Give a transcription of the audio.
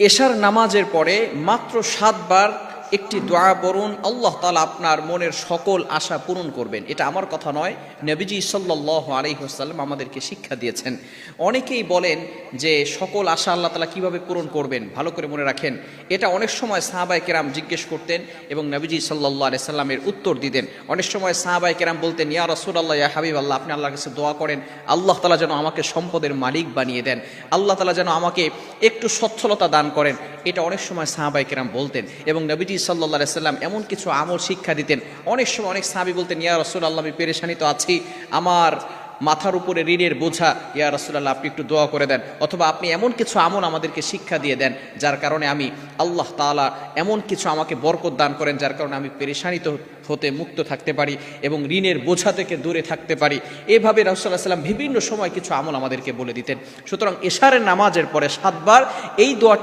এশার নামাজের পরে মাত্র 7 বার একটি দোয়া পড়ুন, আল্লাহ তাআলা আপনার মনের সকল আশা পূরণ করবেন। এটা আমার কথা নয়, নবীজি সাল্লাল্লাহু আলাইহি ওয়াসাল্লাম আমাদেরকে শিক্ষা দিয়েছেন। অনেকেই বলেন যে সকল আশা আল্লাহ তাআলা কিভাবে পূরণ করবেন, ভালো করে মনে রাখেন, এটা অনেক সময় সাহাবায়ে কেরাম জিজ্ঞেস করতেন এবং নবীজি সাল্লাল্লাহু আলাইহি সাল্লামের উত্তর দিতেন। অনেক সময় সাহাবায়ে কেরাম বলতেন, ইয়া রাসূলুল্লাহ, ইয়া হাবিবাল্লাহ, আপনি আল্লাহর কাছে দোয়া করেন আল্লাহ তাআলা যেন আমাকে সম্পদের মালিক বানিয়ে দেন, আল্লাহ তাআলা যেন আমাকে একটু সচ্ছলতা দান করেন। এটা অনেক সময় সাহাবায়ে কেরাম বলতেন এবং নবীজি সাল্লাল্লাহু আলাইহি সাল্লাম এমন কিছু আমল শিক্ষা দিতেন। অনেক সময় অনেক সাহাবী বলতেন, ইয়া রাসূলুল্লাহ, আমি পেরেশানি তো আছি, আমার মাথার উপরে ঋণের বোঝা, ইয়া রাসূলুল্লাহ আপনি একটু দোয়া করে দেন, অথবা আপনি এমন কিছু আমল আমাদেরকে শিক্ষা দিয়ে দেন যার কারণে আমি আল্লাহ তাআলা এমন কিছু আমাকে বরকত দান করেন যার কারণে আমি পেরেশানিত হতে মুক্ত থাকতে পারি এবং ঋণের বোঝা থেকে দূরে থাকতে পারি। এভাবে রাসূলুল্লাহ সাল্লাল্লাহু আলাইহি ওয়াসাল্লাম বিভিন্ন সময় কিছু আমল আমাদেরকে বলে দিতেন। সুতরাং এশারের নামাজের পরে 7 বার এই দোয়াটি